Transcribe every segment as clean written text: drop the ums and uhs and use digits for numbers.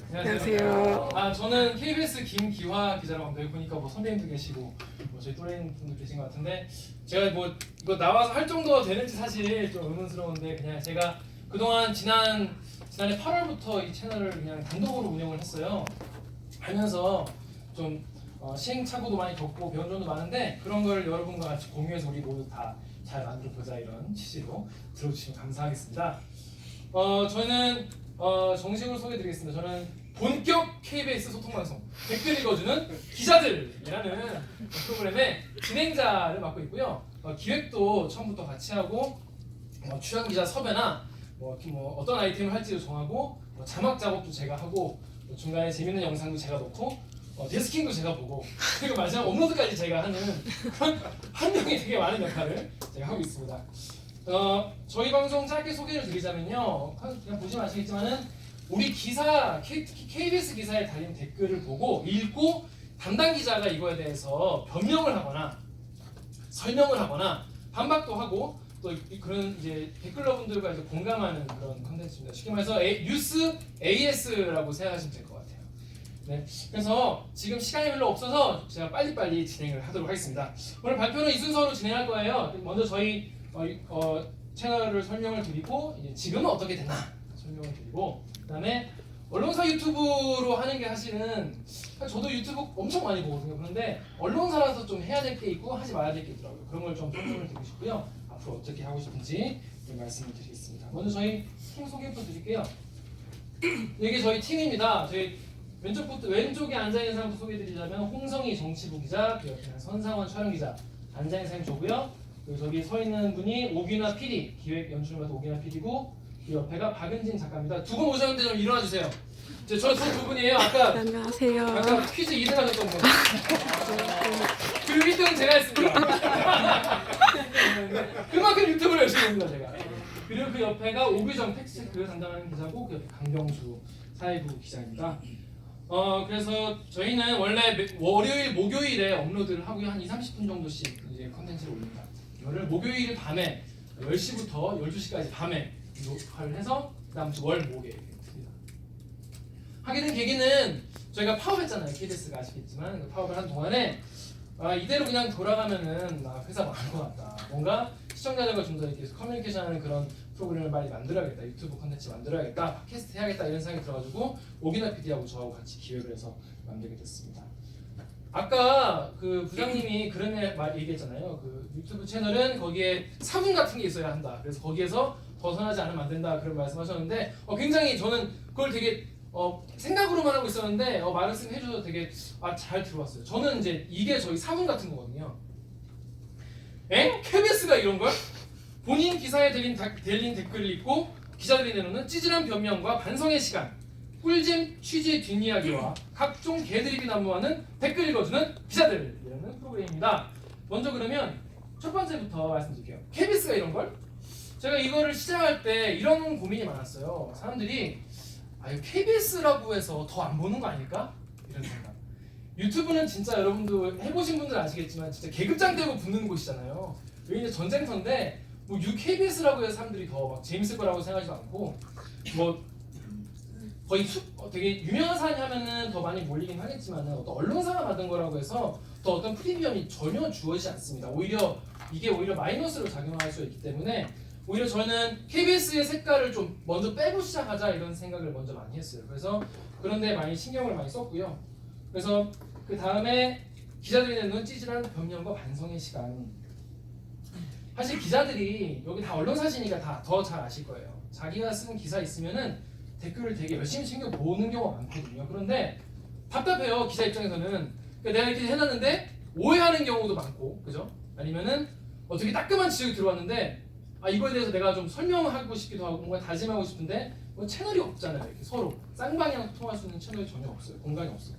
안녕하세요. 저는 KBS 김기화 기자라고 합니다. 여기 보니까 뭐 선배님도 계시고 뭐 저희 또래인 분도 계신 것 같은데 제가 뭐 이거 나와서 할 정도가 되는지 사실 좀 의문스러운데 그냥 제가 그동안 지난해 8월부터 이 채널을 그냥 단독으로 운영을 했어요. 하면서 좀 시행착오도 많이 겪고 배운 점도 많은데 그런 걸 여러분과 같이 공유해서 우리 모두 다 잘 만들어 보자 이런 취지로 들어주시면 감사하겠습니다. 저는 정식으로 소개드리겠습니다. 저는 본격 KBS 소통방송 댓글 읽어주는 기자들이라는 프로그램의 진행자를 맡고 있고요. 기획도 처음부터 같이 하고 출연 기자 섭외나 어떤 아이템을 할지도 정하고 자막 작업도 제가 하고 중간에 재밌는 영상도 제가 넣고 데스킹도 제가 보고 그리고 마지막 업로드까지 제가 하는 그런 한 명이 되게 많은 역할을 제가 하고 있습니다. 저희 방송 짧게 소개를 드리자면요, 그냥 보시면 아시겠지만은 우리 기사 KBS 기사에 달린 댓글을 보고 읽고 담당 기자가 이거에 대해서 변명을 하거나 설명을 하거나 반박도 하고 또 그런 이제 댓글러분들과 이제 공감하는 그런 컨텐츠입니다. 쉽게 말해서 뉴스 AS라고 생각하시면 될 것 같아요. 네, 그래서 지금 시간이 별로 없어서 제가 빨리빨리 진행을 하도록 하겠습니다. 오늘 발표는 이 순서로 진행할 거예요. 먼저 저희 채널을 설명을 드리고 이제 지금은 어떻게 되나 설명을 드리고 그다음에 언론사 유튜브로 하는 게 사실은 저도 유튜브 엄청 많이 보거든요. 그런데 언론사라서 좀 해야 될 게 있고 하지 말아야 될 게 있더라고요. 그런 걸 좀 설명을 드리고 싶고요. 앞으로 어떻게 하고 싶은지 말씀을 드리겠습니다. 먼저 저희 팀 소개부터 드릴게요. 이게 저희 팀입니다. 저희 왼쪽에 앉아있는 사람부터 소개해드리자면 홍성희 정치부 기자, 그 옆에는 선상원 촬영 기자 앉아있는 사람이 저고요. 그리고 저기 서 있는 분이 오균아 PD, 기획 연출을 맡은 오균아 PD고 그 옆에가 박은진 작가입니다. 두 분 오셨는데 좀 일어나 주세요. 저 두 분이에요. 안녕하세요. 아까 퀴즈 2등 하셨던 분. 그리고 1등은 제가 했습니다. 그만큼 유튜브를 열심히 합니다 제가. 그리고 그 옆에가 오규정 팩트체크 담당하는 기자고 그 옆에 강병수 사회부 기자입니다. 그래서 저희는 원래 월요일, 목요일에 업로드를 하고요. 한 2-30분 정도씩 이제 컨텐츠를 올립니다. 이거를 목요일 밤에 10시부터 12시까지 밤에 녹화를 해서 그다음 주 월, 목에 듭니다. 하게 된 계기는 저희가 파업했잖아요. KBS가 아시겠지만 그 파업을 한 동안에 이대로 그냥 돌아가면은 회사 망할 것 같다. 뭔가 시청자들과 좀 더 이렇게 커뮤니케이션하는 그런 프로그램을 빨리 만들어야겠다. 유튜브 콘텐츠 만들어야겠다. 팟캐스트 해야겠다. 이런 생각이 들어가지고 오기나 PD하고 저하고 같이 기획을 해서 만들게 됐습니다. 아까 그 부장님이 그런 얘기했잖아요. 그 유튜브 채널은 거기에 사문 같은 게 있어야 한다. 그래서 거기에서 벗어나지 않으면 안 된다. 그런 말씀하셨는데 굉장히 저는 그걸 되게 생각으로만 하고 있었는데 말씀 해줘서 되게 잘 들어왔어요. 저는 이제 이게 저희 사문 같은 거거든요. KBS가 이런 걸? 본인 기사에 달린 댓글을 읽고 기자들이 내놓는 찌질한 변명과 반성의 시간, 꿀잼 취재 뒷이야기와 각종 개드립이 난무하는 댓글 읽어주는 기자들이라는 프로그램입니다. 먼저 그러면 첫 번째부터 말씀드릴게요. KBS가 이런 걸? 제가 이거를 시작할 때 이런 고민이 많았어요. 사람들이 KBS라고 해서 더 안 보는 거 아닐까? 이런 생각. 유튜브는 진짜 여러분도 해보신 분들 아시겠지만 진짜 계급장 되고 붙는 곳이잖아요. 여기 이제 전쟁터인데 KBS라고 해서 사람들이 더 막 재밌을 거라고 생각하지도 않고 거의 되게 유명한 사람이 하면은 더 많이 몰리긴 하겠지만 어떤 언론사가 만든 거라고 해서 더 어떤 프리미엄이 전혀 주어지지 않습니다. 이게 오히려 마이너스로 작용할 수 있기 때문에 오히려 저는 KBS의 색깔을 좀 먼저 빼고 시작하자 이런 생각을 먼저 많이 했어요. 그래서 그런데 많이 신경을 많이 썼고요. 그래서 그 다음에 기자들이 내는 찌질한 변명과 반성의 시간. 사실 기자들이 여기 다 언론사시니까 다 더 잘 아실 거예요. 자기가 쓴 기사 있으면은 댓글을 되게 열심히 챙겨 보는 경우가 많거든요. 그런데 답답해요. 기자 입장에서는. 그러니까 내가 이렇게 해놨는데 오해하는 경우도 많고, 그죠? 아니면은 되게 따끔한 지적이 들어왔는데 이거에 대해서 내가 좀 설명하고 싶기도 하고 뭔가 다짐하고 싶은데 채널이 없잖아요. 이렇게 서로 쌍방향 통할 수 있는 채널이 전혀 없어요. 공간이 없어요.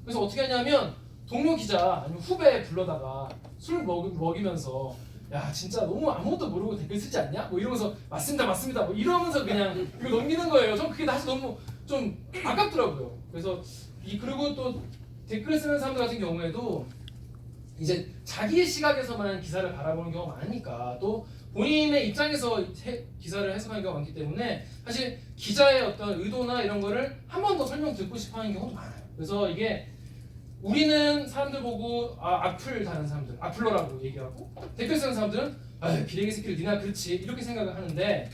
그래서 어떻게 하냐면 동료 기자 아니면 후배 불러다가 술 먹이면서 야 진짜 너무 아무것도 모르고 댓글 쓰지 않냐? 이러면서 맞습니다 이러면서 그냥 이거 넘기는 거예요. 전 그게 다시 너무 좀 아깝더라고요. 그래서 그리고 또 댓글 쓰는 사람들 같은 경우에도 이제 자기의 시각에서만 기사를 바라보는 경우가 많으니까 또 본인의 입장에서 기사를 해석하는 경우가 많기 때문에 사실 기자의 어떤 의도나 이런 거를 한 번 더 설명 듣고 싶어하는 경우도 많아요. 그래서 이게 우리는 사람들 보고 악플 다는 사람들 악플러라고 얘기하고 댓글 쓰는 사람들은 비례기 새끼를 니나 그렇지 이렇게 생각을 하는데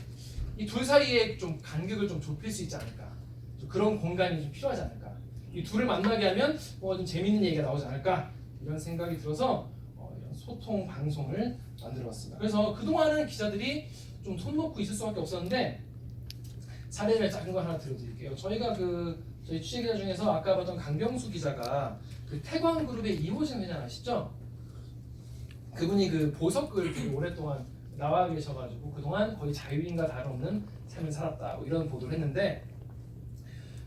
이 둘 사이에 좀 간격을 좀 좁힐 수 있지 않을까, 좀 그런 공간이 좀 필요하지 않을까, 이 둘을 만나게 하면 좀 재밌는 얘기가 나오지 않을까 이런 생각이 들어서 이런 소통 방송을 만들어봤습니다. 그래서 그동안은 기자들이 좀 손 놓고 있을 수밖에 없었는데 사례를 작은 거 하나 들어드릴게요. 저희가 저희 취재기자 중에서 아까 봤던 강병수 기자가 그 태광그룹의 이호진 회장 아시죠? 그분이 그 보석을 되게 오랫동안 나와 계셔가지고 그동안 거의 자유인과 다름없는 삶을 살았다 이런 보도를 했는데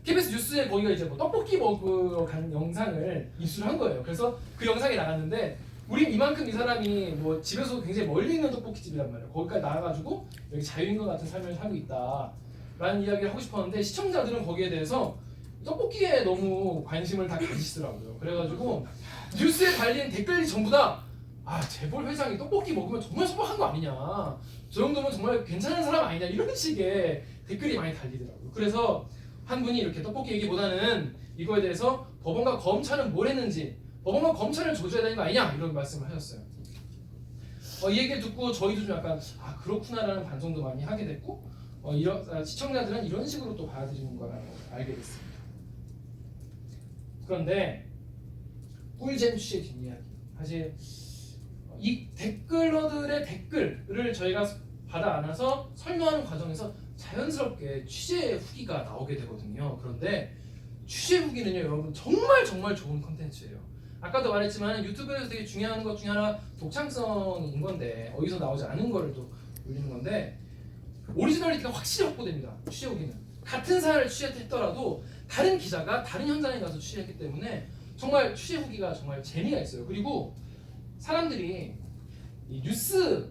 KBS 뉴스에 거기가 이제 떡볶이 먹으러 간 영상을 입수를 한 거예요. 그래서 그 영상이 나갔는데 우린 이만큼 이 사람이 집에서 굉장히 멀리 있는 떡볶이집이란 말이에요. 거기까지 나와가지고 여기 자유인과 같은 삶을 살고 있다라는 이야기를 하고 싶었는데 시청자들은 거기에 대해서 떡볶이에 너무 관심을 다 가지시더라고요. 그래가지고 뉴스에 달린 댓글이 전부 다 재벌 회장이 떡볶이 먹으면 정말 소박한 거 아니냐, 저 정도면 정말 괜찮은 사람 아니냐 이런 식의 댓글이 많이 달리더라고요. 그래서 한 분이 이렇게 떡볶이 얘기보다는 이거에 대해서 법원과 검찰은 뭘 했는지, 법원과 검찰을 조져야 되는 거 아니냐 이런 말씀을 하셨어요. 이 얘기를 듣고 저희도 좀 약간 그렇구나라는 반성도 많이 하게 됐고 시청자들은 이런 식으로 또 받아들이는 거라는 걸 알게 됐습니다. 그런데 꿀잼 취재 뒷이야기, 사실 이 댓글러들의 댓글을 저희가 받아 안아서 설명하는 과정에서 자연스럽게 취재 후기가 나오게 되거든요. 그런데 취재 후기는요 여러분 정말 좋은 콘텐츠예요. 아까도 말했지만 유튜브에서 되게 중요한 것 중에 하나 독창성인 건데 어디서 나오지 않은 거를 또 올리는 건데 오리지널리티가 확실히 확보됩니다. 취재 후기는 같은 사안을 취재했더라도 다른 기자가 다른 현장에 가서 취재했기 때문에 정말 취재 후기가 정말 재미가 있어요. 그리고 사람들이 이 뉴스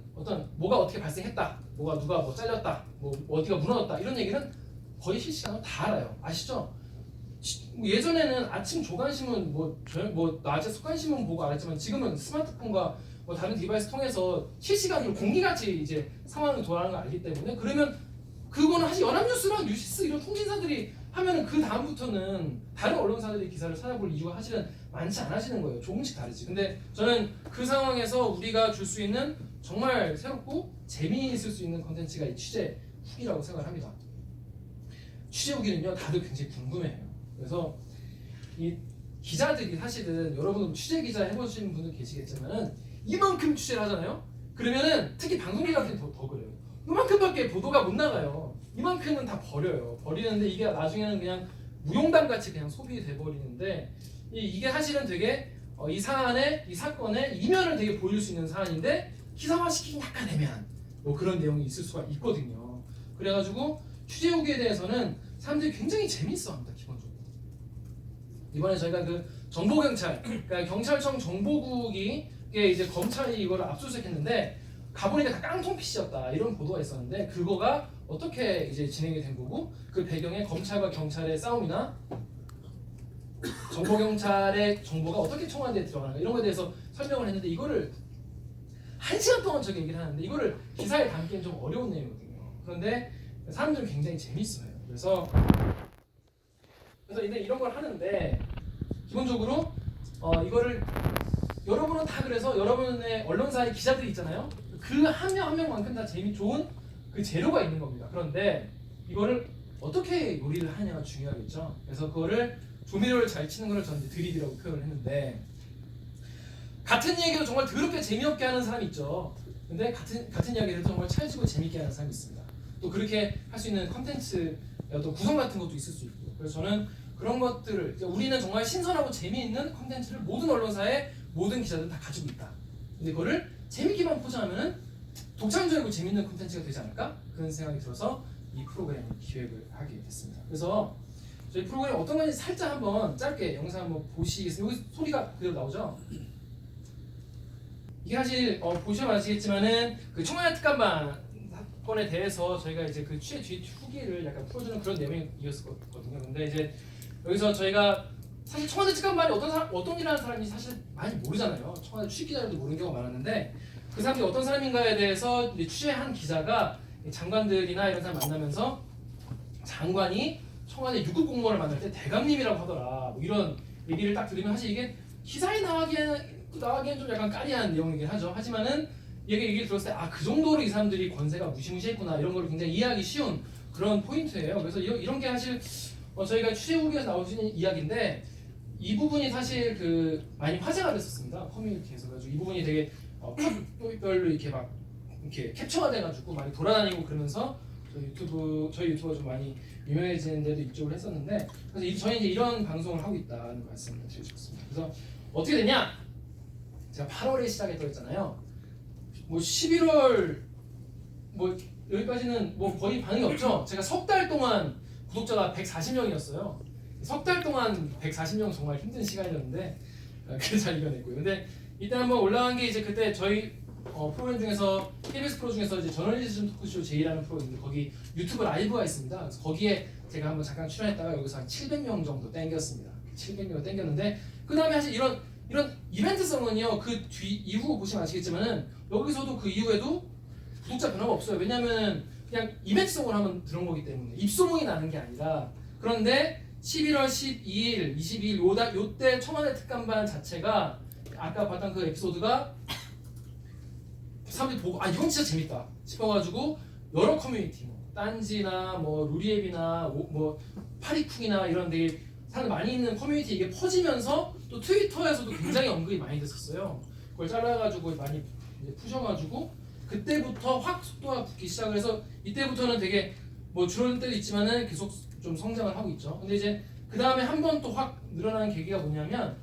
뭐가 어떻게 발생했다, 누가 잘렸다, 어디가 무너졌다 이런 얘기는 거의 실시간으로 다 알아요. 아시죠? 예전에는 아침 조간신문 낮에 속간신문 보고 알았지만 지금은 스마트폰과 다른 디바이스 통해서 실시간으로 공기같이 이제 상황을 돌아가는 걸 알기 때문에 그러면 그거는 사실 연합뉴스랑 뉴시스 이런 통신사들이 하면은 그 다음부터는 다른 언론사들이 기사를 찾아볼 이유가 사실은 많지 않아지는 거예요. 조금씩 다르지. 근데 저는 그 상황에서 우리가 줄 수 있는 정말 새롭고 재미있을 수 있는 컨텐츠가 이 취재 후기라고 생각을 합니다. 취재 후기는요 다들 굉장히 궁금해해요. 그래서 이 기자들이 사실은 여러분도 취재 기자 해보신 분들 계시겠지만은 이만큼 취재를 하잖아요. 그러면은 특히 방송기자들이 더 그래요. 이만큼밖에 보도가 못 나가요. 이만큼은 다 버리는데 이게 나중에는 그냥 무용담같이 그냥 소비돼 버리는데 이게 사실은 되게 이 사건의 이면을 되게 보여줄 수 있는 사안인데 기사화시키긴 약간 애매한 그런 내용이 있을 수가 있거든요. 그래가지고 취재 후기에 대해서는 사람들이 굉장히 재밌어합니다. 기본적으로 이번에 저희가 그 정보경찰, 그러니까 경찰청 정보국이 이제 검찰이 이거를 압수수색했는데 가보니까 다 깡통 PC였다 이런 보도가 있었는데 그거가 어떻게 이제 진행이 된 거고 그 배경에 검찰과 경찰의 싸움이나 정보경찰의 정보가 어떻게 청와대에 들어가는가 이런 거에 대해서 설명을 했는데 이거를 1시간 동안 저기 얘기를 하는데 이거를 기사에 담기는 좀 어려운 내용이거든요. 그런데 사람들은 굉장히 재밌어요. 그래서 이런 걸 하는데 기본적으로 이거를 여러분은 다 그래서 여러분의 언론사의 기자들이 있잖아요. 그 한 명 한 명만큼 다 좋은 그 재료가 있는 겁니다. 그런데 이거를 어떻게 요리를 하냐가 중요하겠죠. 그래서 그거를 조미료를 잘 치는 걸 저는 드립이라고 표현을 했는데 같은 얘기도 정말 더럽게 재미없게 하는 사람이 있죠. 근데 같은 이야기를 정말 찰지고 재밌게 하는 사람이 있습니다. 또 그렇게 할 수 있는 컨텐츠 어떤 구성 같은 것도 있을 수 있고 그래서 저는 그런 것들을 우리는 정말 신선하고 재미있는 컨텐츠를 모든 언론사의 모든 기자들은 다 가지고 있다. 근데 그거를 재밌게만 포장하면은 독창적이고 재밌는 콘텐츠가 되지 않을까? 그런 생각이 들어서 이 프로그램을 기획을 하게 됐습니다. 그래서 저희 프로그램이 어떤 건지 살짝 한번 짧게 영상 한번 보시겠습니다. 여기 소리가 그대로 나오죠? 이게 사실 보시면 아시겠지만은 그 청와대 특감반 사건에 대해서 저희가 이제 그 취재 뒤 후기를 약간 풀어주는 그런 내용이었거든요. 근데 이제 여기서 저희가 사실 청와대 특감반이 어떤 일 하는 사람인지 사실 많이 모르잖아요. 청와대 출입 기자들도 모르는 경우가 많았는데 그 사람들이 어떤 사람인가에 대해서 이제 취재한 기자가 장관들이나 이런 사람 만나면서 장관이 청와대 6급 공무원을 만날 때 대감님이라고 하더라. 뭐 이런 얘기를 딱 들으면 사실 이게 기사에 나가기에는 좀 약간 까리한 내용이긴 하죠. 하지만은 얘기를 들었을 때 아, 그 정도로 이 사람들이 권세가 무시무시했구나 이런 걸 굉장히 이해하기 쉬운 그런 포인트예요. 그래서 이런 게 사실 저희가 취재후기에서 나올 수 있는 이야기인데 이 부분이 사실 많이 화제가 됐었습니다. 커뮤니티에서. 그래서 이 부분이 되게 컷별로 이렇게 막 이렇게 캡처가 돼가지고 많이 돌아다니고 그러면서 저희 유튜브가 좀 많이 유명해지는 데도 이쪽을 했었는데 그래서 저희 이제 이런 방송을 하고 있다는 말씀을 드리고 싶습니다. 그래서 어떻게 되냐? 제가 8월에 시작했다고 했잖아요. 뭐 11월 뭐 여기까지는 뭐 거의 반응이 없죠. 제가 석 달 동안 구독자가 140명이었어요. 석 달 동안 140명 정말 힘든 시간이었는데 그래서 잘 이겨냈고요. 근데 일단 한번 올라간 게 이제 그때 저희 프로그램 중에서 KBS 프로 중에서 이제 저널리즘 토크쇼 J라는 프로인데 거기 유튜브 라이브가 있습니다. 그래서 거기에 제가 한번 잠깐 출연했다가 여기서 한 700명 정도 땡겼습니다. 700명 땡겼는데 그 다음에 사실 이런 이벤트성은요 그 뒤 이후 보시면 아시겠지만은 여기서도 그 이후에도 구독자 변화가 없어요. 왜냐면은 그냥 이벤트성으로 한번 들어온 거기 때문에 입소문이 나는 게 아니라. 그런데 11월 12일, 22일 요때 청와대 특감반 자체가 아까 봤던 그 에피소드가 사람들이 보고 아 이건 진짜 재밌다 싶어가지고 여러 커뮤니티 뭐 딴지나 뭐 루리앱이나 뭐 파리쿵이나 이런 되게 사람 많이 있는 커뮤니티 이게 퍼지면서 또 트위터에서도 굉장히 언급이 많이 됐었어요. 그걸 잘라가지고 많이 이제 푸셔가지고 그때부터 확 속도가 붙기 시작을 해서 이때부터는 되게 뭐 줄어든 때도 있지만은 계속 좀 성장을 하고 있죠. 근데 이제 그 다음에 한 번 또 확 늘어나는 계기가 뭐냐면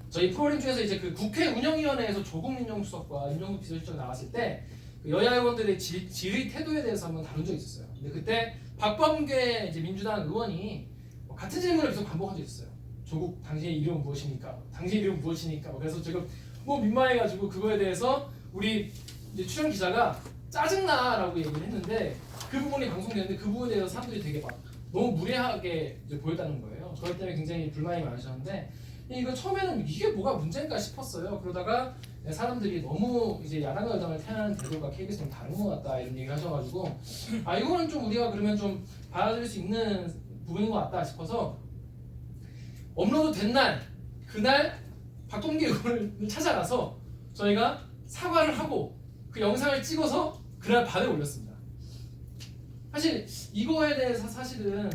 저희 프로그램 중에서 이제 그 국회 운영위원회에서 조국 민정수석과 임종국 비서실장 나왔을 때 그 여야 의원들의 질의 태도에 대해서 한번 다룬 적이 있었어요. 근데 그때 박범계 이제 민주당 의원이 같은 질문을 계속 반복한 적이 있어요. 조국 당신의 이름은 무엇입니까? 당신의 이름은 무엇입니까? 그래서 지금 뭐 민망해가지고 그거에 대해서 우리 이제 출연 기자가 짜증나라고 얘기를 했는데 그 부분이 방송되는데 그 부분에 대해서 사람들이 되게 막 너무 무례하게 이제 보였다는 거예요. 그것 때문에 굉장히 불만이 많으셨는데 이거 처음에는 이게 뭐가 문제인가 싶었어요. 그러다가 사람들이 너무 이제 야당과 여당을 태하는 태도가 KBS랑 다른 것 같다 이런 얘기 하셔가지고 아 이거는 좀 우리가 그러면 좀 받아들일 수 있는 부분인 것 같다 싶어서 업로드 된 날 그날 박범계 의원을 찾아가서 저희가 사과를 하고 그 영상을 찍어서 그날 밤에 올렸습니다. 사실 이거에 대해서 사실은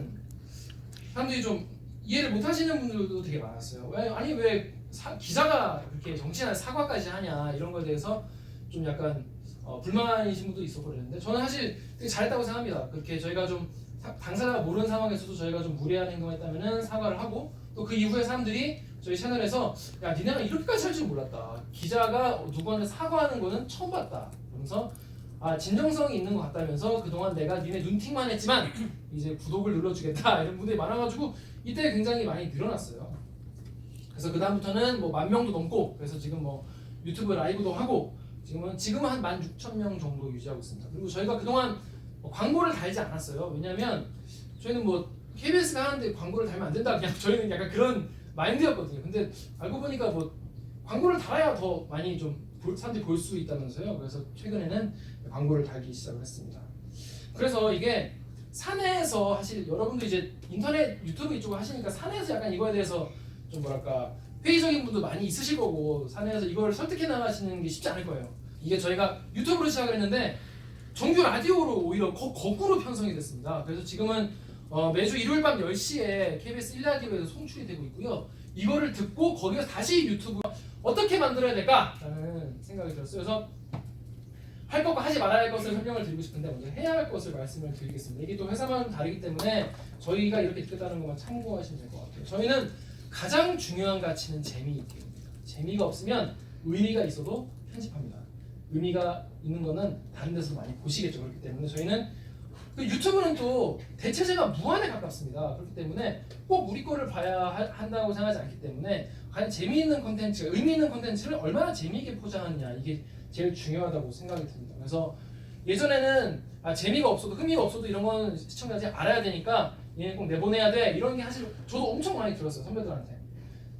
사람들이 좀 이해를 못 하시는 분들도 되게 많았어요. 왜 기자가 그렇게 정치인한테 사과까지 하냐 이런 거에 대해서 좀 약간 불만이신 분도 있었고 그랬는데 저는 사실 되게 잘했다고 생각합니다. 그렇게 저희가 좀 당사자가 모르는 상황에서도 저희가 좀 무례한 행동을 했다면 사과를 하고 또 그 이후에 사람들이 저희 채널에서 야 니네가 이렇게까지 할 줄 몰랐다. 기자가 누구한테 사과하는 거는 처음 봤다. 그러면서 아 진정성이 있는 것 같다면서 그동안 내가 니네 눈팅만 했지만 이제 구독을 눌러주겠다 이런 분들이 많아가지고 이때 굉장히 많이 늘어났어요. 그래서 그 다음부터는 뭐 10,000명도 넘고 그래서 지금 뭐 유튜브 라이브도 하고 지금은 한 16,000명 정도 유지하고 있습니다. 그리고 저희가 그동안 뭐 광고를 달지 않았어요. 왜냐면 저희는 뭐 KBS가 하는데 광고를 달면 안 된다 그냥 저희는 약간 그런 마인드였거든요. 근데 알고 보니까 뭐 광고를 달아야 더 많이 좀 사람들이 볼 수 있다면서요. 그래서 최근에는 광고를 달기 시작을 했습니다. 그래서 이게 사내에서 사실 여러분도 이제 인터넷 유튜브 이쪽을 하시니까 사내에서 약간 이거에 대해서 좀 뭐랄까 회의적인 분도 많이 있으실 거고 사내에서 이걸 설득해 나가시는 게 쉽지 않을 거예요. 이게 저희가 유튜브로 시작을 했는데 정규 라디오로 오히려 거꾸로 편성이 됐습니다. 그래서 지금은 매주 일요일 밤 10시에 KBS 1라디오에서 송출이 되고 있고요. 이거를 듣고 거기서 다시 유튜브 어떻게 만들어야 될까라는 생각이 들었어요. 그래서 할 것과 하지 말아야 할 것을 설명을 드리고 싶은데 먼저 해야 할 것을 말씀을 드리겠습니다. 이게 또 회사마다 좀 다르기 때문에 저희가 이렇게 듣겠다는 것만 참고하시면 될 것 같아요. 저희는 가장 중요한 가치는 재미있기입니다. 재미가 없으면 의미가 있어도 편집합니다. 의미가 있는 거는 다른 데서 많이 보시겠죠. 그렇기 때문에 저희는 유튜브는 또 대체제가 무한에 가깝습니다. 그렇기 때문에 꼭 우리 거를 봐야 한다고 생각하지 않기 때문에 과연 재미있는 콘텐츠, 의미 있는 콘텐츠를 얼마나 재미있게 포장하느냐 이게 제일 중요하다고 생각이 듭니다. 그래서 예전에는 재미가 없어도 흥미가 없어도 이런 건 시청자들이 알아야 되니까 얘는 꼭 내보내야 돼 이런 게 사실 저도 엄청 많이 들었어요 선배들한테.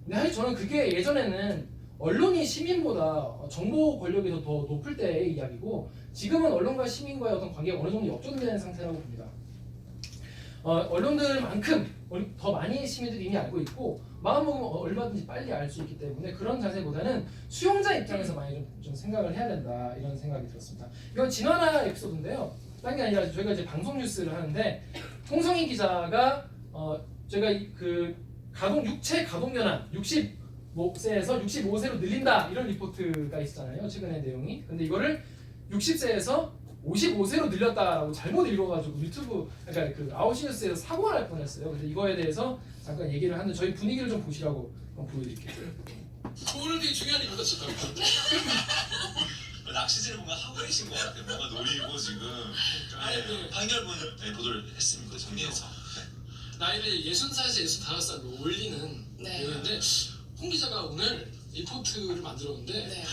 근데 사실 저는 그게 예전에는 언론이 시민보다 정보 권력이 더 높을 때의 이야기고 지금은 언론과 시민과의 어떤 관계가 어느 정도 역전되는 상태라고 봅니다. 언론들만큼 더 많이 시민들이 이미 알고 있고 마음먹으면 얼마든지 빨리 알 수 있기 때문에 그런 자세보다는 수용자 입장에서 많이 좀 생각을 해야 된다 이런 생각이 들었습니다. 이건 진화나 에피소드인데요. 딴 게 아니라 저희가 이제 방송 뉴스를 하는데 홍성희 기자가 저희가 그 육체 가동 연한 60세에서 65세로 늘린다 이런 리포트가 있었잖아요. 최근의 내용이. 근데 이거를 60세에서 55세로 늘렸다라고 잘못 읽어가지고 유튜브 그러니까 그 아웃시뉴스에서 사고가 날 뻔했어요. 그래서 이거에 대해서 잠깐 얘기를 하는데 저희 분위기를 좀 보시라고 한번 보여드릴게요. 오늘 되게 중요한 일보다 진짜 낚시질을 뭔가 하고 계신 것 같아요. 뭔가 노리고 지금 판결문 보도를 했습니다. 정리해서 나이를 60살에서 65살로 올리는 내용인데 홍 기자가 오늘 리포트를 만들었는데 네.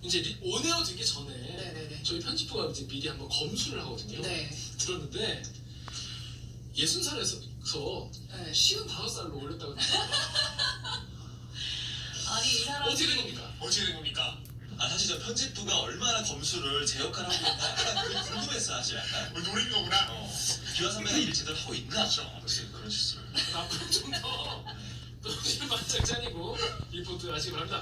이제 온에어 되기 전에 네네네. 저희 편집부가 이제 미리 한번 검수를 하거든요. 네. 들었는데 60살에서 네. 55살로 올렸다고 합니다. 아니 이 사람 어떻게 된 겁니까? 어떻게 된 겁니까? 사실 저 편집부가 얼마나 검수를 제 역할을 하고 있나 약간 그게 궁금했어 사실 약간 노린 거구나. 기화 선배가 일을 제대로 하고 있나? 그렇지 그런 실수를 앞으로 좀더 반짝짠이고 리포트 하시기 바랍니다.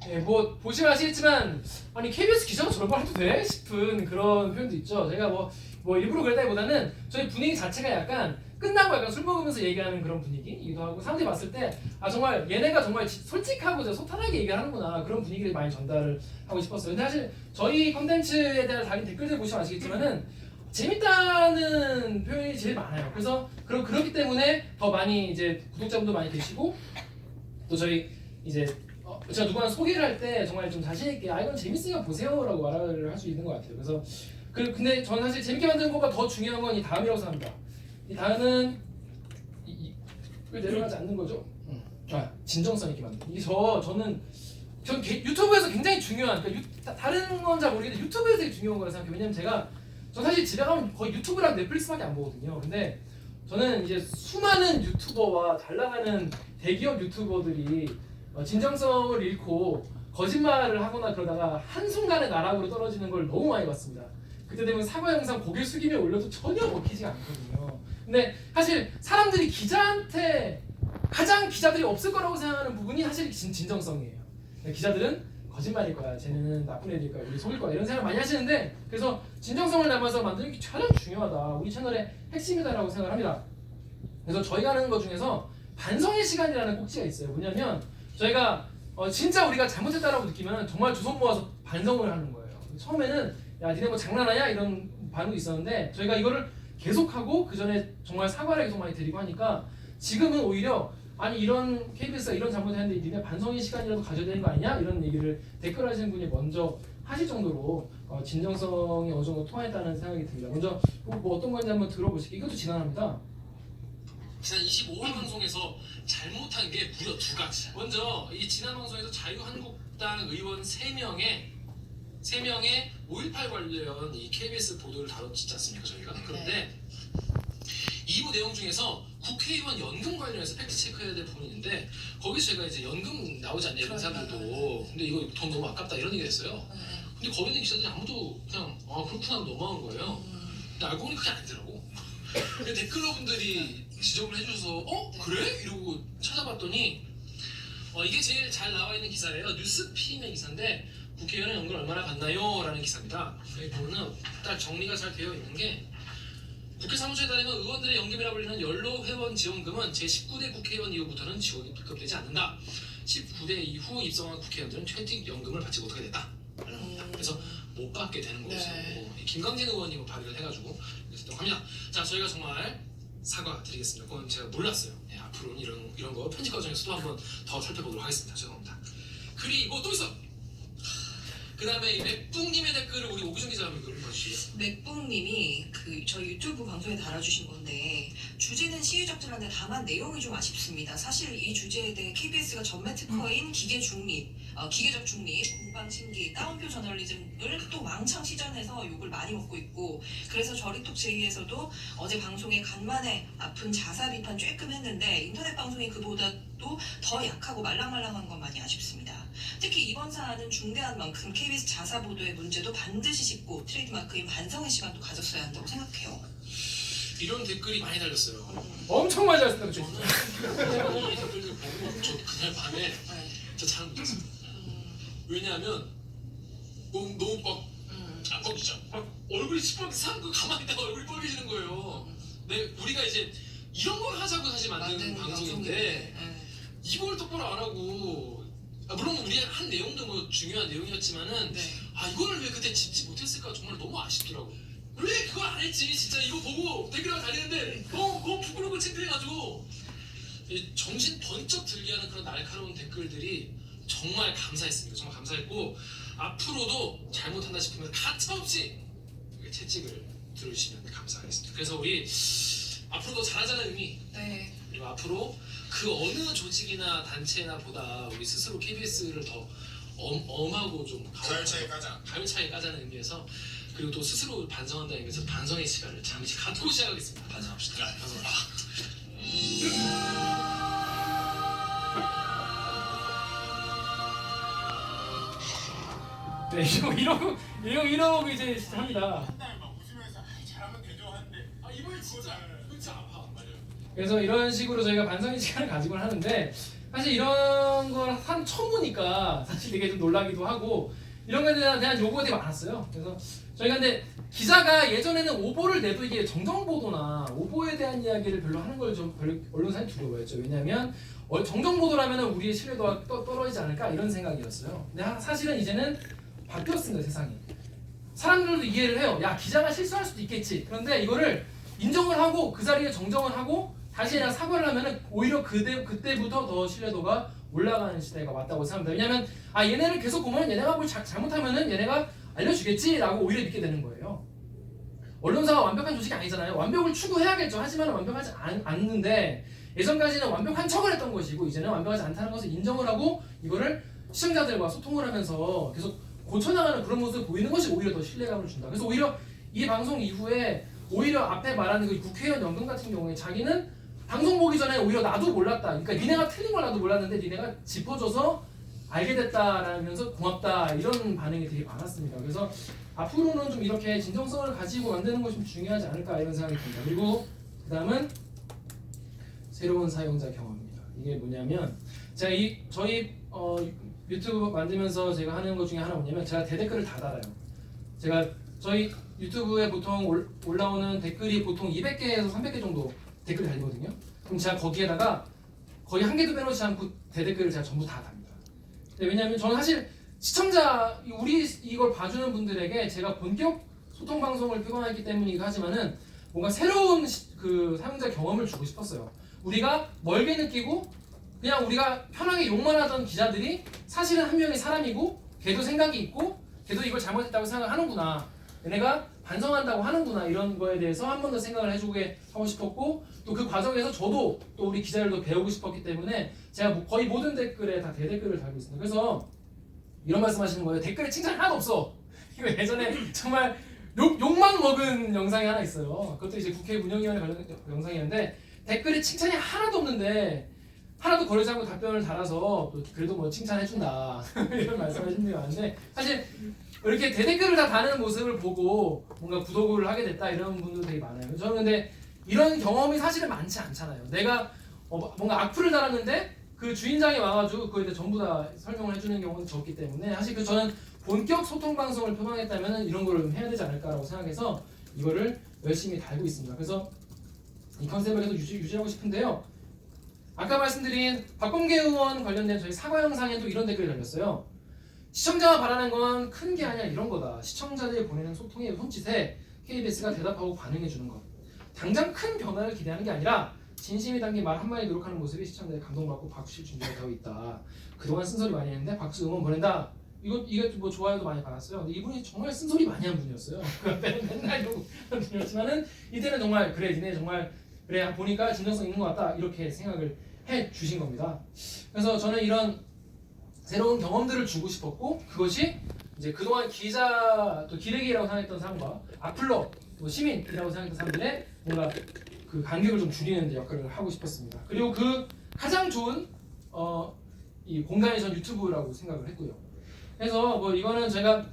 네, 뭐 보시면 아시겠지만 아니 KBS 기자가 저런 말 해도 돼? 싶은 그런 표현도 있죠. 제가 뭐 일부러 그랬다기보다는 저희 분위기 자체가 약간 끝나고 약간 술 먹으면서 얘기하는 그런 분위기이기도 하고 사람들이 봤을 때 아 정말 얘네가 정말 솔직하고 소탈하게 얘기하는구나 그런 분위기를 많이 전달을 하고 싶었어요. 근데 사실 저희 컨텐츠에 대한 달린 댓글들 보시면 아시겠지만은 재밌다는 표현이 제일 많아요. 그래서 그렇기 때문에 더 많이 이제 구독자분도 많이 계시고 또 저희 이제 제가 누구나 소개를 할 때 정말 좀 자신 있게 아 이건 재밌으니까 보세요라고 말을 할 수 있는 것 같아요. 그래서 근데 저는 사실 재밌게 만드는 것보다 더 중요한 건 이 다음이라고 생각합니다. 이 다음은 왜 내려가지 않는 거죠? 진정성 있게 만드는. 이게 저는 유튜브에서 굉장히 중요한 그러니까 다른 건 잘 모르겠는데 유튜브에서 되게 중요한 거라고 생각해요. 왜냐면 저 사실 집에 가면 거의 유튜브랑 넷플릭스밖에 안 보거든요. 근데 저는 이제 수많은 유튜버와 잘 나가는 대기업 유튜버들이 진정성을 잃고 거짓말을 하거나 그러다가 한순간에 나락으로 떨어지는 걸 너무 많이 봤습니다. 그때 되면 사과 영상 고개 숙이며 올려도 전혀 먹히지가 않거든요. 근데 사실 사람들이 기자한테 가장 기자들이 없을 거라고 생각하는 부분이 사실 진정성이에요. 기자들은 거짓말일 거야, 쟤는 나쁜 애일 거야, 우리 속일 거야 이런 생각 많이 하시는데 그래서 진정성을 담아서 만드는 게 가장 중요하다. 우리 채널의 핵심이다라고 생각을 합니다. 그래서 저희가 하는 것 중에서 반성의 시간이라는 꼭지가 있어요. 뭐냐면 저희가 진짜 우리가 잘못했다라고 느끼면 정말 두 손 모아서 반성을 하는 거예요. 처음에는 야 니네 뭐 장난하냐 이런 반응도 있었는데 저희가 이거를 계속하고 그 전에 정말 사과를 계속 많이 드리고 하니까 지금은 오히려 아니 이런 KBS가 이런 잘못했는데 니네 반성의 시간이라도 가져야 되는 거 아니냐 이런 얘기를 댓글 하시는 분이 먼저 하실 정도로 진정성이 어느 정도 통했다는 생각이 듭니다. 먼저 뭐 어떤 건지 한번 들어보실게요. 이것도 지난합니다. 지난 25화 방송에서 잘못한 게 무려 두 가지. 먼저 이 지난 방송에서 자유한국당 의원 3명의 5.18 관련 이 KBS 보도를 다뤘지 않습니까 저희가? 그런데 2부 내용 중에서 국회의원 연금 관련해서 팩트 체크해야 될 부분이 있는데 거기서 제가 이제 연금 나오지 않냐 이런 사람들도 근데 이거 돈 너무 아깝다 이런 얘기를 했어요. 근데 거기 있는 기자들이 아무도 그냥 그렇구나 하고 넘어간 거예요. 근데 알고 보니 그게 아니더라고. 근데 댓글러 분들이 지적을 해주셔서 그래? 이러고 찾아봤더니 이게 제일 잘 나와 있는 기사예요. 뉴스핌의 기사인데 국회의원은 연금 얼마나 받나요? 라는 기사입니다. 여기 보면은 딱 정리가 잘 되어 있는 게 국회 사무소에 다니는 의원들의 연금이라 불리는 연로 회원 지원금은 제19대 국회의원 이후부터는 지원이 급되지 않는다. 19대 이후 입성한 국회의원들은 퇴직 연금을 받지 못하게 됐다. 라는 겁니다. 그래서 못 받게 되는 것이고 김광진 의원이 발의를 해가지고 됐다고 합니다. 자 저희가 정말 사과드리겠습니다. 그건 제가 몰랐어요. 앞으로는 이런 거 편집 과정에서도 한번 더 살펴보도록 하겠습니다. 죄송합니다. 그리고 또 있어. 그 다음에 이 맥북님의 댓글을 우리 오기정 기자 한번 읽어주시죠. 맥북님이 저희 유튜브 방송에 달아주신 건데 주제는 시의적절한데 다만 내용이 좀 아쉽습니다. 사실 이 주제에 대해 KBS가 전매 특허인 기계적 중립, 공방신기, 따옴표 저널리즘을 또 왕창 시전해서 욕을 많이 먹고 있고 그래서 저리톡 제의에서도 어제 방송에 간만에 아픈 자사 비판 쬐끔 했는데 인터넷 방송이 그보다도 더 약하고 말랑말랑한 건 많이 아쉽습니다. 특히 이번 사안은 중대한 만큼 KBS 자사 보도의 문제도 반드시 짚고 트레이드마크인 반성의 시간도 가졌어야 한다고 생각해요. 이런 댓글이 많이 달렸어요. 엄청 많이 잘했습니다. 저는 이 댓글들 보고 저 그날 밤에 네. 진짜 잘 못했어요. 왜냐하면 너무 막 뻑이죠. 얼굴이 시뻘게 그 가만히 있다가 얼굴이 빨개지는 거예요. 우리가 이제 이런 걸 하자고 사실 만든 방송인데 네. 이걸 똑바로 안 하고 물론 우리 한 내용도 뭐 중요한 내용이었지만은 네. 이거를 왜 그때 짚지 못했을까 정말 너무 아쉽더라고. 왜 그걸 안 했지? 진짜 이거 보고 댓글이 달리는데 너무 부끄럽고 창피해가지고 정신 번쩍 들게 하는 그런 날카로운 댓글들이 정말 감사했습니다. 정말 감사했고 앞으로도 잘못한다 싶으면 가차없이 채찍을 들어주시면 감사하겠습니다. 그래서 우리 앞으로 더 잘하자는 의미 네. 그리고 앞으로 그 어느 조직이나 단체나 보다 우리 스스로 KBS를 더 엄하고 좀 가열차게 까자. 가열차게 까자는 의미에서 그리고 또 스스로 반성한다는 의미에서 반성의 시간을 잠시 갖고 시작하겠습니다. 반성합시다. 네, 이러고 이제 합니다. 한달 막 웃으면서 잘하면 되죠 하는데 이번에 진짜 아파. 맞아요. 그래서 이런 식으로 저희가 반성의 시간을 가지곤 하는데 사실 이런 걸 처음 보니까 사실 되게 좀 놀라기도 하고 이런 거에 대한 요구가 되게 많았어요. 그래서 저희가 근데 기자가 예전에는 오보를 내도 이게 정정보도나 오보에 대한 이야기를 별로 하는 걸 좀 별로 언론사에 두려워했죠. 왜냐하면 정정보도라면 우리의 신뢰도가 떨어지지 않을까 이런 생각이었어요. 근데 사실은 이제는 바뀌었습니다. 세상이. 사람들도 이해를 해요. 야, 기자가 실수할 수도 있겠지. 그런데 이거를 인정을 하고 그 자리에 정정을 하고 다시 그냥 사과를 하면은 오히려 그때부터 더 신뢰도가 올라가는 시대가 왔다고 생각합니다. 왜냐면 얘네를 계속 보면 얘네가 뭘 잘못하면은 얘네가 알려주겠지라고 오히려 믿게 되는 거예요. 언론사가 완벽한 조직이 아니잖아요. 완벽을 추구해야겠죠. 하지만 완벽하지 않는데 예전까지는 완벽한 척을 했던 것이고 이제는 완벽하지 않다는 것을 인정을 하고 이거를 시청자들과 소통을 하면서 계속 고쳐나가는 그런 모습을 보이는 것이 오히려 더 신뢰감을 준다. 그래서 오히려 이 방송 이후에 오히려 앞에 말하는 그 국회의원 연금 같은 경우에 자기는 방송 보기 전에 오히려 나도 몰랐다. 그러니까 니네가 틀린 걸 나도 몰랐는데 니네가 짚어줘서 알게 됐다라면서 고맙다 이런 반응이 되게 많았습니다. 그래서 앞으로는 좀 이렇게 진정성을 가지고 만드는 것이 좀 중요하지 않을까 이런 생각이 듭니다. 그리고 그 다음은 새로운 사용자 경험입니다. 이게 뭐냐면 제가 저희 유튜브 만들면서 제가 하는 것 중에 하나 뭐냐면 제가 대댓글을 다 달아요. 제가 저희 유튜브에 보통 올라오는 댓글이 보통 200개에서 300개 정도 댓글이 달리거든요. 그럼 제가 거기에다가 거의 한 개도 빼놓지 않고 대댓글을 제가 전부 다 답니다. 왜냐하면 저는 사실 시청자 우리 이걸 봐주는 분들에게 제가 본격 소통 방송을 표방했기 때문이기도 하지만은 뭔가 새로운 그 사용자 경험을 주고 싶었어요. 우리가 멀게 느끼고 그냥 우리가 편하게 욕만 하던 기자들이 사실은 한 명의 사람이고 걔도 생각이 있고 걔도 이걸 잘못했다고 생각하는구나. 얘네가 반성한다고 하는구나. 이런 거에 대해서 한 번 더 생각을 해주게 하고 싶었고 또 그 과정에서 저도 또 우리 기자들도 배우고 싶었기 때문에 제가 거의 모든 댓글에 다 대댓글을 달고 있습니다. 그래서 이런 말씀하시는 거예요. 댓글에 칭찬 하나도 없어. 이거 예전에 정말 욕만 먹은 영상이 하나 있어요. 그것도 이제 국회 운영위원회 관련 영상이었는데 댓글에 칭찬이 하나도 없는데 하나도 거리지 않고 답변을 달아서 또 그래도 뭐 칭찬해준다 이런 말씀하시는 분이 많은데 사실 이렇게 대댓글을 다 다는 모습을 보고 뭔가 구독을 하게 됐다 이런 분도 되게 많아요. 저는 근데 이런 경험이 사실은 많지 않잖아요. 내가 뭔가 악플을 달았는데 그 주인장이 와가지고 그거에 대해 전부 다 설명을 해주는 경우는 적기 때문에 사실 저는 본격 소통 방송을 표방했다면 이런 걸 해야 되지 않을까라고 생각해서 이거를 열심히 달고 있습니다. 그래서 이 컨셉을 계속 유지하고 싶은데요. 아까 말씀드린 박범계 의원 관련된 저희 사과 영상에도 이런 댓글이 달렸어요. 시청자가 바라는 건 큰 게 아니라 이런 거다. 시청자들이 보내는 소통의 손짓에 KBS가 대답하고 반응해주는 것. 당장 큰 변화를 기대하는 게 아니라 진심이 담긴 말 한마디 노력하는 모습이 시청자들의 감동받고 박수칠 준비가 되어 있다. 그동안 쓴소리 많이 했는데 박수 응원 보낸다. 이게 뭐 좋아요도 많이 받았어요. 근데 이분이 정말 쓴소리 많이 한 분이었어요. 맨날 이러고 한 분이었지만은 이때는 정말 그래 니네 정말 그래 보니까 진정성 있는 것 같다 이렇게 생각을 해 주신 겁니다. 그래서 저는 이런 새로운 경험들을 주고 싶었고 그것이 이제 그동안 기자 또 기레기라고 생각했던 사람과 악플러 또 시민이라고 생각했던 사람들의 뭔가 그 간격을 좀 줄이는 데 역할을 하고 싶었습니다. 그리고 그 가장 좋은 이 공간이 전 유튜브라고 생각을 했고요. 그래서 뭐 이거는 제가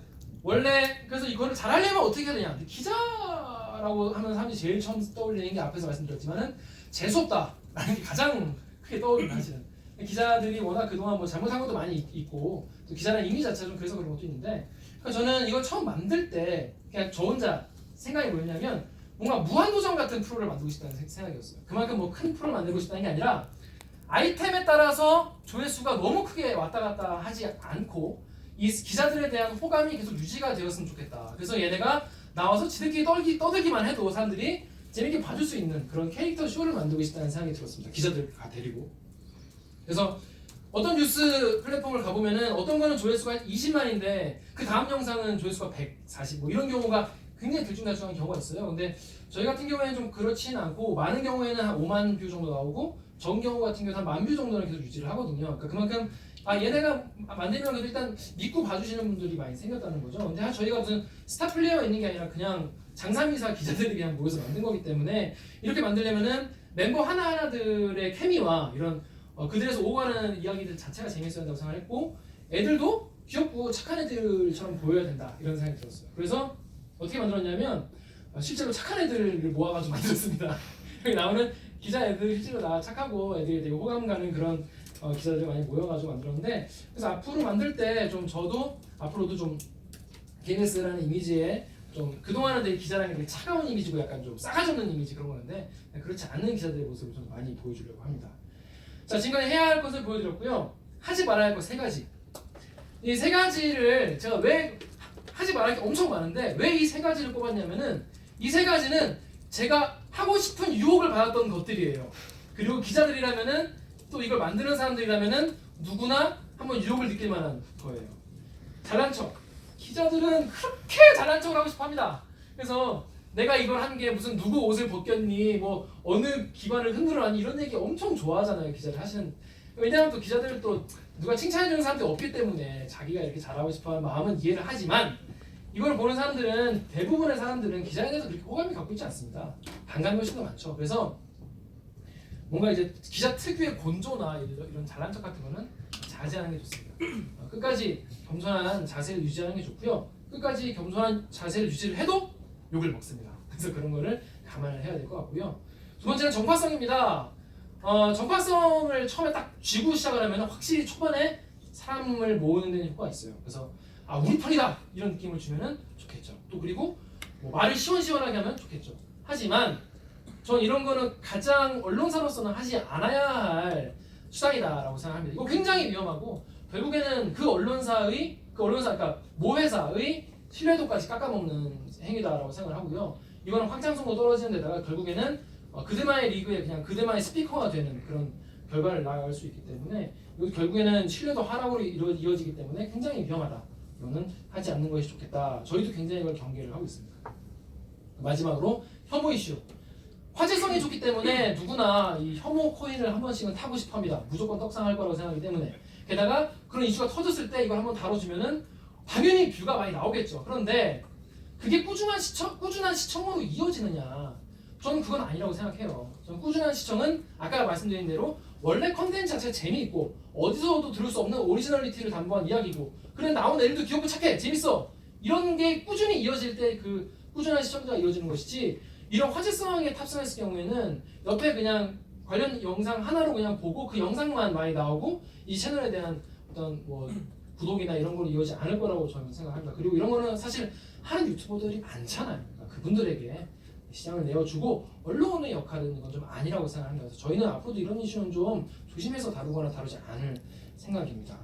원래 그래서 이거를 잘하려면 어떻게 해야 되냐? 기자라고 하면 사람들이 제일 처음 떠올리는 게 앞에서 말씀드렸지만은 재수 없다라는 게 가장 크게 떠오르는 사실은. 기자들이 워낙 그동안 뭐 잘못한 것도 많이 있고 또 기자라는 이미지 자체가 좀 그래서 그런 것도 있는데 그러니까 저는 이걸 처음 만들 때 그냥 저 혼자 생각이 뭐였냐면 뭔가 무한도전 같은 프로를 만들고 싶다는 생각이었어요. 그만큼 뭐 큰 프로를 만들고 싶다는 게 아니라 아이템에 따라서 조회수가 너무 크게 왔다 갔다 하지 않고 이 기자들에 대한 호감이 계속 유지가 되었으면 좋겠다. 그래서 얘네가 나와서 지들끼리 떠들기만 해도 사람들이 재밌게 봐줄 수 있는 그런 캐릭터 쇼를 만들고 싶다는 생각이 들었습니다. 기자들 다 데리고. 그래서 어떤 뉴스 플랫폼을 가보면은 어떤 거는 조회수가 20만인데 그 다음 영상은 조회수가 140 뭐 이런 경우가 굉장히 들쭉날쭉한 경우가 있어요. 근데 저희 같은 경우에는 좀 그렇지는 않고 많은 경우에는 한 5만 뷰 정도 나오고 적은 경우 같은 경우는 한 10,000뷰 정도는 계속 유지를 하거든요. 그러니까 그만큼 얘네가 만들면 그래도 일단 믿고 봐주시는 분들이 많이 생겼다는 거죠. 근데 저희가 무슨 스타 플레이어가 있는 게 아니라 그냥 장사미사 기자들이 그냥 모여서 만든 거기 때문에 이렇게 만들려면은 멤버 하나하나들의 케미와 이런 그들에서 오가는 이야기들 자체가 재밌어야 한다고 생각했고 애들도 귀엽고 착한 애들처럼 보여야 된다 이런 생각이 들었어요. 그래서 어떻게 만들었냐면 실제로 착한 애들을 모아가지고 만들었습니다. 여기 나오는 기자 애들 실제로 다 착하고 애들이 되게 호감 가는 그런 기자들이 많이 모여가지고 만들었는데 그래서 앞으로 만들 때 좀 저도 앞으로도 좀 KBS라는 이미지에 좀 그동안은 되게 기자라는 게 되게 차가운 이미지고 약간 좀 싸가지 없는 이미지 그런 거였는데 그렇지 않은 기자들의 모습을 좀 많이 보여주려고 합니다. 자, 지금까지 해야 할 것을 보여드렸고요. 하지 말아야 할 것 3가지. 이 3가지를 제가 왜 하지 말아야 할 게 엄청 많은데 왜 이 3가지를 꼽았냐면은 이 3가지는 제가 하고 싶은 유혹을 받았던 것들이에요. 그리고 기자들이라면은 또 이걸 만드는 사람들이라면은 누구나 한번 유혹을 느낄 만한 거예요. 잘난 척. 기자들은 그렇게 잘난 척을 하고 싶어 합니다. 그래서 내가 이걸 한 게 무슨 누구 옷을 벗겼니 뭐 어느 기관을 흔들어놨니 이런 얘기 엄청 좋아하잖아요. 기자들 하시는. 왜냐하면 또 기자들은 또 누가 칭찬해주는 사람들이 없기 때문에 자기가 이렇게 잘하고 싶어하는 마음은 이해를 하지만 이걸 보는 사람들은 대부분의 사람들은 기자에 대해서 그렇게 호감이 갖고 있지 않습니다. 반감이 훨씬 더 많죠. 그래서 뭔가 이제 기자 특유의 곤조나 이런 잘난 척 같은 거는 자제하는 게 좋습니다. 끝까지 겸손한 자세를 유지하는 게 좋고요. 끝까지 겸손한 자세를 유지를 해도 욕을 먹습니다. 그래서 그런 거를 감안을 해야 될 것 같고요. 두 번째는 정파성입니다. 정파성을 처음에 딱 쥐고 시작을 하면 확실히 초반에 사람을 모으는 데는 효과가 있어요. 그래서 우리 편이다 이런 느낌을 주면은 좋겠죠. 또 그리고 뭐 말을 시원시원하게 하면 좋겠죠. 하지만 전 이런 거는 가장 언론사로서는 하지 않아야 할 수단이다라고 생각합니다. 이거 굉장히 위험하고 결국에는 그 언론사 그러니까 모 회사의 신뢰도까지 깎아먹는 행위다라고 생각을 하고요. 이거는 확장성도 떨어지는 데다가 결국에는 그들만의 리그에 그냥 그들만의 스피커가 되는 그런 결과를 낳을 수 있기 때문에 이거 결국에는 신뢰도 하락으로 이어지기 때문에 굉장히 위험하다. 이거는 하지 않는 것이 좋겠다. 저희도 굉장히 이걸 경계를 하고 있습니다. 마지막으로 혐오 이슈. 화제성이 좋기 때문에 누구나 이 혐오 코인을 한 번씩은 타고 싶어합니다. 무조건 떡상할 거라고 생각하기 때문에. 게다가 그런 이슈가 터졌을 때 이걸 한번 다뤄주면은 당연히 뷰가 많이 나오겠죠. 그런데 그게 꾸준한 시청으로 이어지느냐? 저는 그건 아니라고 생각해요. 저는 꾸준한 시청은 아까 말씀드린 대로 원래 컨텐츠 자체가 재미있고 어디서도 들을 수 없는 오리지널리티를 담보한 이야기고 그래 나온 애들도 귀엽고 착해 재밌어 이런 게 꾸준히 이어질 때 그 꾸준한 시청자가 이어지는 것이지 이런 화제성에 탑승했을 경우에는 옆에 그냥 관련 영상 하나로 그냥 보고 그 영상만 많이 나오고 이 채널에 대한 어떤 뭐 구독이나 이런 걸로 이어지지 않을 거라고 저는 생각합니다. 그리고 이런 거는 사실 하는 유튜버들이 많잖아요. 그러니까 그분들에게 시장을 내어주고 언론의 역할은 이건 좀 아니라고 생각합니다. 그래서 저희는 앞으로도 이런 이슈는 좀 조심해서 다루거나 다루지 않을 생각입니다.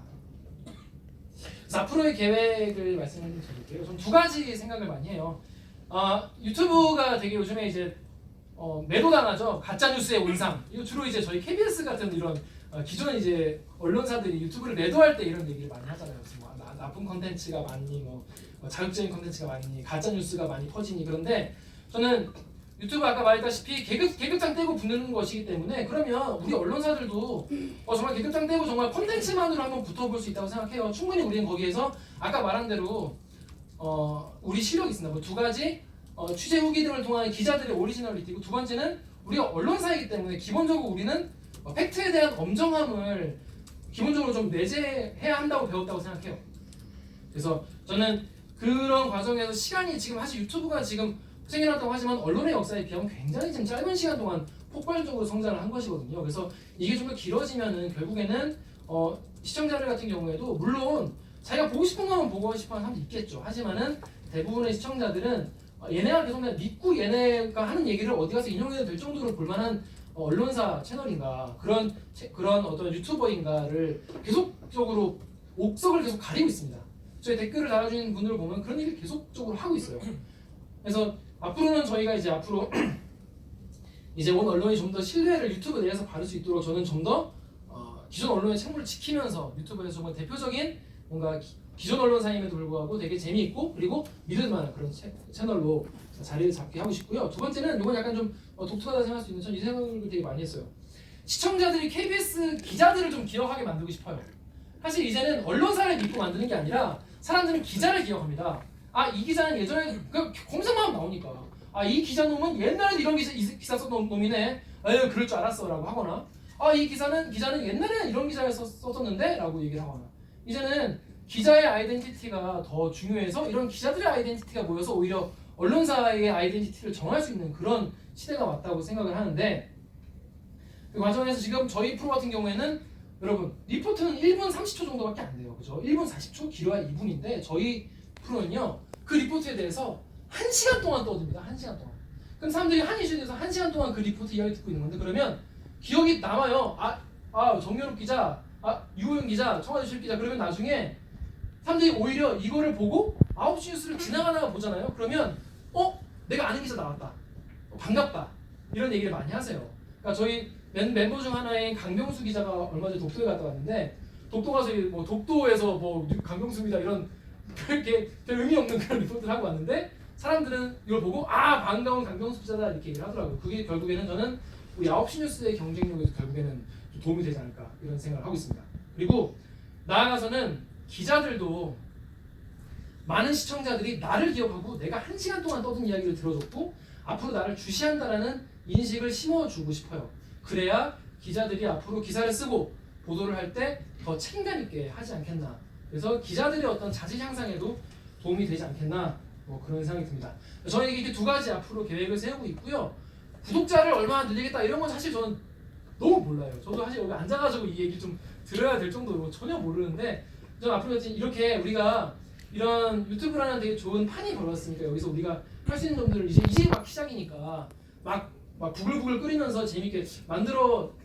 그래서 앞으로의 계획을 말씀을 드릴게요. 전 2가지 생각을 많이 해요. 유튜브가 되게 요즘에 이제 매도당하죠. 가짜 뉴스의 온상. 이거 주로 이제 저희 KBS 같은 이런 기존 이제 언론사들이 유튜브를 매도할 때 이런 얘기를 많이 하잖아요. 뭐 나쁜 컨텐츠가 많니, 뭐 자극적인 컨텐츠가 많니, 가짜 뉴스가 많이 퍼지니. 그런데 저는 유튜브 아까 말했다시피 계급장 떼고 붙는 것이기 때문에 그러면 우리 언론사들도 정말 계급장 떼고 정말 컨텐츠만으로 한번 붙어볼 수 있다고 생각해요. 충분히 우리는 거기에서 아까 말한 대로 우리 실력이 있습니다. 뭐 2가지 취재 후기 등을 통한 기자들의 오리지널리티고 2번째는 우리가 언론사이기 때문에 기본적으로 우리는 팩트에 대한 엄정함을 기본적으로 좀 내재해야 한다고 배웠다고 생각해요. 그래서 저는 그런 과정에서 시간이 지금 사실 유튜브가 지금 생겨났다고 하지만 언론의 역사에 비하면 굉장히 지금 짧은 시간 동안 폭발적으로 성장을 한 것이거든요. 그래서 이게 좀 더 길어지면은 결국에는 시청자들 같은 경우에도 물론 자기가 보고 싶은 것만 보고 싶어하는 사람도 있겠죠. 하지만은 대부분의 시청자들은 얘네가 계속 그냥 믿고 얘네가 하는 얘기를 어디 가서 인용해도 될 정도로 볼만한 언론사 채널인가 그런 어떤 유튜버인가를 계속적으로 옥석을 계속 가리고 있습니다. 저희 댓글을 달아주는 분들을 보면 그런 얘기를 계속적으로 하고 있어요. 그래서 앞으로는 저희가 이제 앞으로 이제 온 언론이 좀 더 신뢰를 유튜브 내에서 받을 수 있도록 저는 좀 더 기존 언론의 책무를 지키면서 유튜브에서 정말 대표적인 뭔가 기존 언론사임에도 불구하고 되게 재미있고 그리고 믿을 만한 그런 채널로 자리를 잡게 하고 싶고요. 두 번째는 이건 약간 좀 독특하다 생각할 수 있는 전 이 생각을 되게 많이 했어요. 시청자들이 KBS 기자들을 좀 기억하게 만들고 싶어요. 사실 이제는 언론사를 믿고 만드는 게 아니라 사람들은 기자를 기억합니다. 아, 이 기자는 예전에 검색만 하면 나오니까 이 기자놈은 옛날에도 이런 기사 썼던 놈이네. 에휴, 그럴 줄 알았어 라고 하거나 이 기자는 옛날에는 이런 기사를 썼었는데 라고 얘기를 하거나 이제는 기자의 아이덴티티가 더 중요해서 이런 기자들의 아이덴티티가 모여서 오히려 언론사의 아이덴티티를 정할 수 있는 그런 시대가 왔다고 생각을 하는데 그 과정에서 지금 저희 프로 같은 경우에는 여러분 리포트는 1분 30초 정도밖에 안 돼요. 그죠? 1분 40초 길어야 2분인데 저희 프로는요 그 리포트에 대해서 1시간 동안 떠듭니다. 1시간 동안. 그럼 사람들이 한 이슈에 대해서 1시간 동안 그 리포트 이야기 듣고 있는 건데 그러면 기억이 남아요. 정연욱 기자, 유호영 기자, 청와대 출입 기자 그러면 나중에 사람들이 오히려 이거를 보고 9시 뉴스를 지나가다가 보잖아요. 그러면 내가 아는 기자 나왔다. 반갑다. 이런 얘기를 많이 하세요. 그러니까 저희 멤버 중 하나인 강병수 기자가 얼마 전에 독도에 갔다 왔는데 독도 가서 뭐 독도에서 뭐 강병수 기자 이런 별 의미 없는 그런 리포트를 하고 왔는데 사람들은 이걸 보고 반가운 강병수 기자다 이렇게 얘기를 하더라고요. 그게 결국에는 저는 우리 9시 뉴스의 경쟁력에도 결국에는 좀 도움이 되지 않을까 이런 생각을 하고 있습니다. 그리고 나아가서는 기자들도 많은 시청자들이 나를 기억하고 내가 1시간 동안 떠든 이야기를 들어줬고 앞으로 나를 주시한다라는 인식을 심어주고 싶어요. 그래야 기자들이 앞으로 기사를 쓰고 보도를 할 때 더 책임감 있게 하지 않겠나. 그래서 기자들의 어떤 자질 향상에도 도움이 되지 않겠나 그런 생각이 듭니다. 저희는 이렇게 두 가지 앞으로 계획을 세우고 있고요. 구독자를 얼마나 늘리겠다 이런 건 사실 저는 너무 몰라요. 저도 사실 여기 앉아가지고 이 얘기 좀 들어야 될 정도로 전혀 모르는데 저는 앞으로 이렇게 우리가 이런 유튜브라는 되게 좋은 판이 벌어졌으니까 여기서 우리가 할 수 있는 점들을 이제 막 시작이니까 막 부글부글 끓이면서 재밌게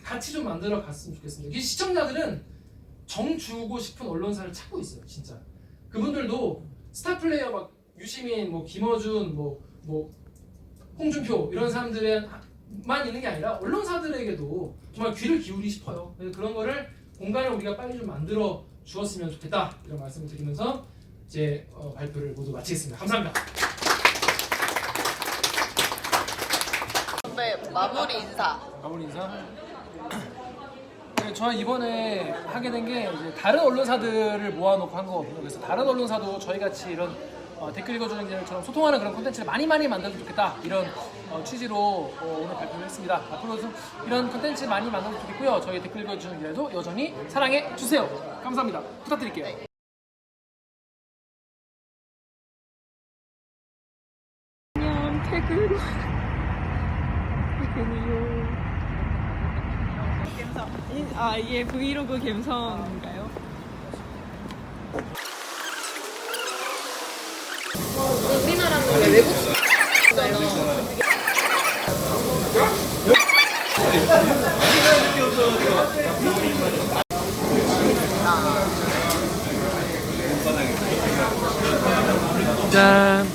같이 좀 만들어 갔으면 좋겠습니다. 이 시청자들은 정 주고 싶은 언론사를 찾고 있어요, 진짜. 그분들도 스타 플레이어 막 유시민, 김어준, 홍준표 이런 사람들만 있는 게 아니라 언론사들에게도 정말 귀를 기울이고 싶어요. 그래서 그런 거를 공간을 우리가 빨리 좀 만들어 주었으면 좋겠다 이런 말씀을 드리면서 제 발표를 모두 마치겠습니다. 감사합니다. 네, 마무리 인사. 마무리 인사. 네, 저는 이번에 하게 된 게 이제 다른 언론사들을 모아놓고 한 거거든요. 그래서 다른 언론사도 저희 같이 이런 댓글 읽어주는 기자들처럼 소통하는 그런 콘텐츠를 많이 만들면 좋겠다 이런 취지로 오늘 발표를 했습니다. 앞으로도 이런 콘텐츠 많이 만들면 좋겠고요. 저희 댓글 읽어주는 기자도 여전히 사랑해 주세요. 감사합니다. 부탁드릴게요. 안녕, 퇴근. 퇴근이요. 이게 브이로그 감성인가요? 우리나라는 왜 외국 짠.